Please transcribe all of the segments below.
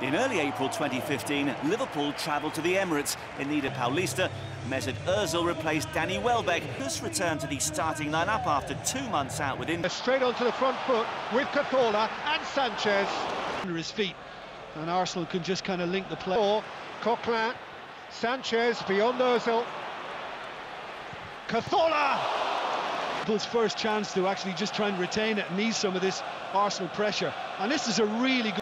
In early April 2015, Liverpool travelled to the Emirates in need of Paulista. Mesut Ozil replaced Danny Welbeck, who's returned to the starting lineup after 2 months out with injury. Straight onto the front foot with Cazorla and Sanchez. Under his feet, and Arsenal can just kind of link the play. Coquelin, Sanchez beyond Ozil. Cazorla! Liverpool's first chance to actually just try and retain it and ease some of this Arsenal pressure. And this is a really good...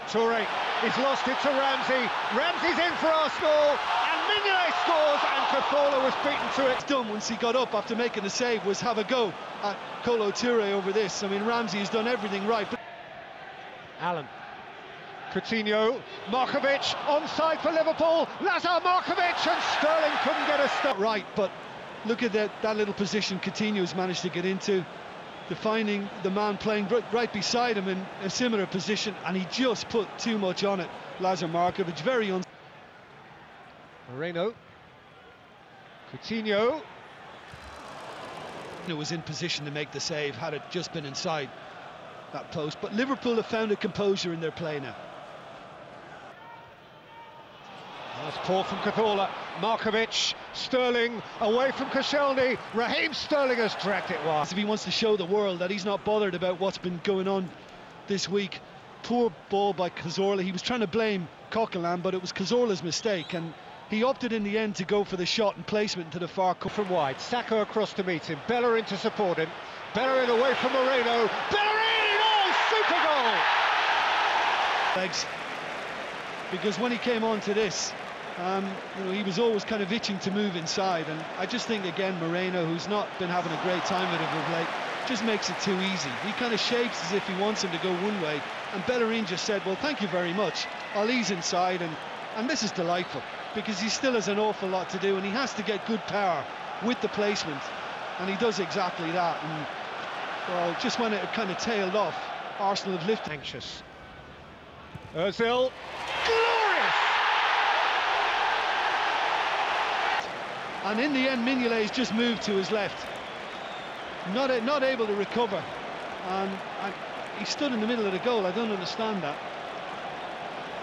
Toure, he's lost it to Ramsey. Ramsey's in for Arsenal, and Mignolet scores, and Cazorla was beaten to it. Done once he got up after making the save was have a go at Kolo Toure over this. I mean, Ramsey has done everything right. But Allen, Coutinho, Markovic, onside for Liverpool, Lazar Markovic, and Sterling couldn't get a stop. Right, but look at that little position Coutinho's managed to get into, finding the man playing right beside him in a similar position, and he just put too much on it. Lazar Markovic, very Moreno, Coutinho. It was in position to make the save had it just been inside that post, but Liverpool have found a composure in their play now. Nice ball from Cazorla, Markovic, Sterling away from Koscielny. Raheem Sterling has dragged it wide. If he wants to show the world that he's not bothered about what's been going on this week. Poor ball by Cazorla. He was trying to blame Coquelin, but it was Cazorla's mistake, and he opted in the end to go for the shot and placement into the far corner. From wide, Saka across to meet him, Bellerin to support him, Bellerin away from Moreno, Bellerin! Oh, super goal! Legs. Because when he came on to this, you know, he was always kind of itching to move inside, and I just think again Moreno, who's not been having a great time with it of late, just makes it too easy. He kind of shapes as if he wants him to go one way, and Bellerin just said, well, thank you very much, I'll ease inside, and this is delightful because he still has an awful lot to do, and he has to get good power with the placement, and he does exactly that. And well, just when it kind of tailed off, Arsenal have lifted. Anxious. Ozil, glorious! And in the end, Mignolet's just moved to his left, not able to recover, and he stood in the middle of the goal. I don't understand that.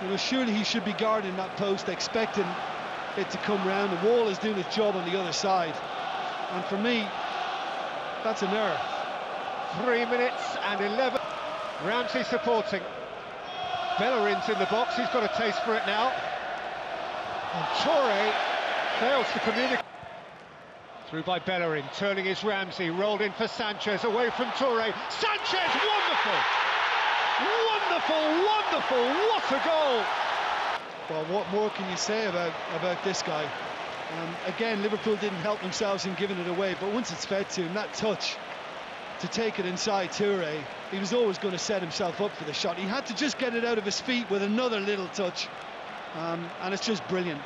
You know, surely he should be guarding that post, expecting it to come round. The wall is doing its job on the other side, and for me, that's an error. 3 minutes and 11. Ramsey supporting. Bellerin's in the box. He's got a taste for it now. And Toure fails to communicate. Through by Bellerin, turning is Ramsey, rolled in for Sanchez, away from Toure. Sanchez, wonderful! Wonderful, wonderful, what a goal! Well, what more can you say about this guy? Again, Liverpool didn't help themselves in giving it away, but once it's fed to him, that touch to take it inside Toure, he was always going to set himself up for the shot. He had to just get it out of his feet with another little touch, and it's just brilliant.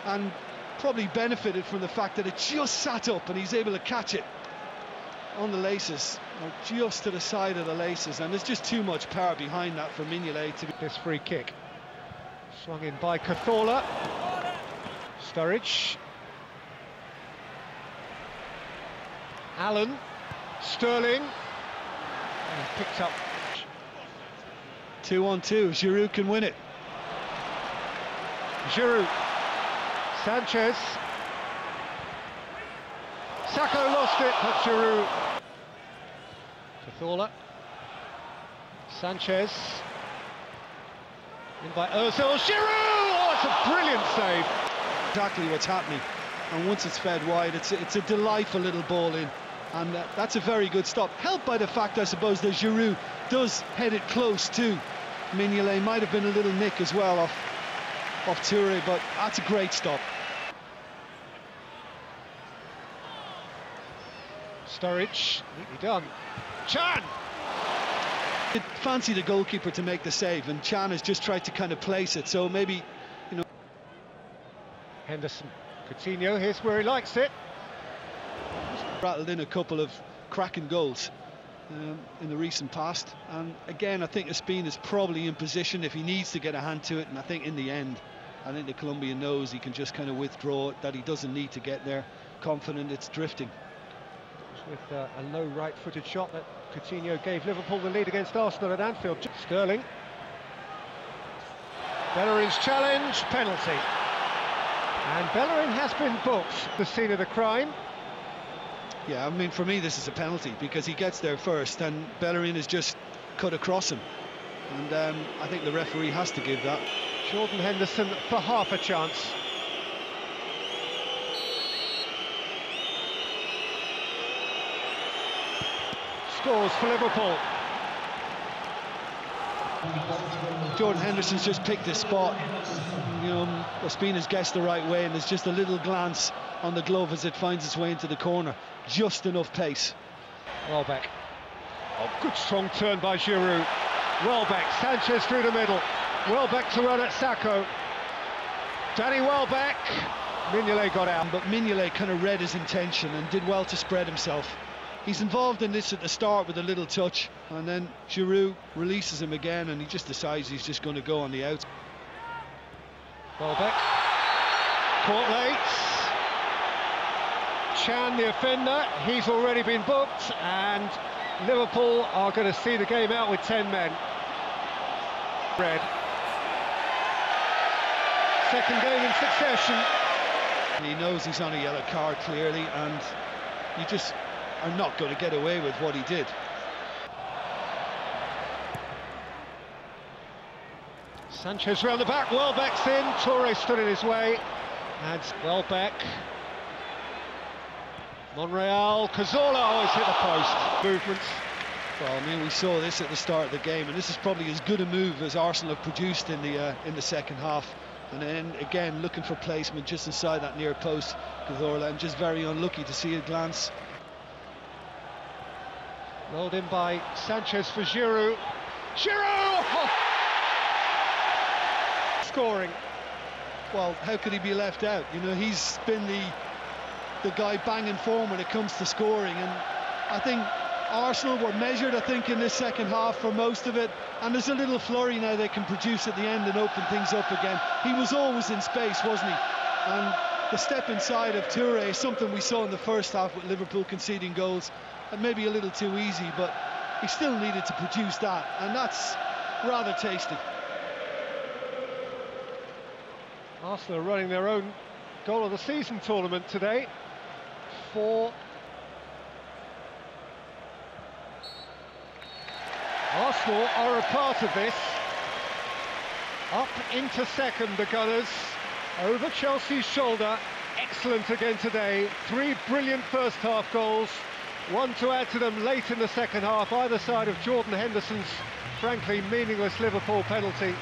And probably benefited from the fact that it just sat up and he's able to catch it on the laces, or just to the side of the laces, and there's just too much power behind that for Mignolet to... This free kick swung in by Cazorla. Sturridge, Allen, Sterling, and picked up. 2-on-2, Giroud can win it. Giroud, Sanchez, Saka lost it, but Giroud. Cazorla, Sanchez, in by Ozil, Giroud! Oh, it's a brilliant save. Exactly what's happening, and once it's fed wide, it's a delightful little ball in, and that's a very good stop, helped by the fact, I suppose, that Giroud does head it close to Mignolet. Might have been a little nick as well off Toure, but that's a great stop. Sturridge, neatly done. Chan! It fancied the goalkeeper to make the save, and Chan has just tried to kind of place it, so maybe, you know... Henderson, Coutinho, here's where he likes it. Rattled in a couple of cracking goals in the recent past, and again I think Ospina is probably in position if he needs to get a hand to it, and I think in the end I think the Colombian knows he can just kind of withdraw it, that he doesn't need to get there, confident it's drifting. With a low right-footed shot that Coutinho gave Liverpool the lead against Arsenal at Anfield. Sterling, Bellerin's challenge, penalty. And Bellerin has been booked, the scene of the crime. Yeah, I mean, for me, this is a penalty because he gets there first and Bellerin is just cut across him. And I think the referee has to give that. Jordan Henderson for half a chance. Scores for Liverpool. Jordan Henderson's just picked his spot. You know, Ospina's guessed the right way, and there's just a little glance on the glove as it finds its way into the corner. Just enough pace. Welbeck. Oh, good strong turn by Giroud. Welbeck, Sanchez through the middle. Welbeck to run at Sacco. Danny Welbeck. Mignolet got out. But Mignolet kind of read his intention and did well to spread himself. He's involved in this at the start with a little touch, and then Giroud releases him again, and he just decides he's just going to go on the outs. Welbeck. Caught late. Chan, the offender, he's already been booked, and Liverpool are going to see the game out with 10 men. Red. Second game in succession. He knows he's on a yellow card clearly, and you just are not going to get away with what he did. Sanchez round the back, Welbeck's in, Toure stood in his way, and Welbeck. Monreal, Cazorla, oh, he's hit the post. Movements. Well, I mean, we saw this at the start of the game, and this is probably as good a move as Arsenal have produced in the second half. And then again, looking for placement just inside that near post, Cazorla, and just very unlucky to see a glance. Rolled in by Sanchez for Giroud. Giroud! Oh. Scoring. Well, how could he be left out? You know, he's been the guy banging form when it comes to scoring, and I think Arsenal were measured, I think, in this second half for most of it, and there's a little flurry now they can produce at the end and open things up again. He was always in space, wasn't he? And the step inside of Toure is something we saw in the first half with Liverpool conceding goals, and maybe a little too easy, but he still needed to produce that, and that's rather tasty. Arsenal are running their own goal of the season tournament today. Arsenal are a part of this. Up into second, the Gunners, over Chelsea's shoulder. Excellent again today. 3 brilliant first half goals, one to add to them late in the second half, either side of Jordan Henderson's frankly meaningless Liverpool penalty.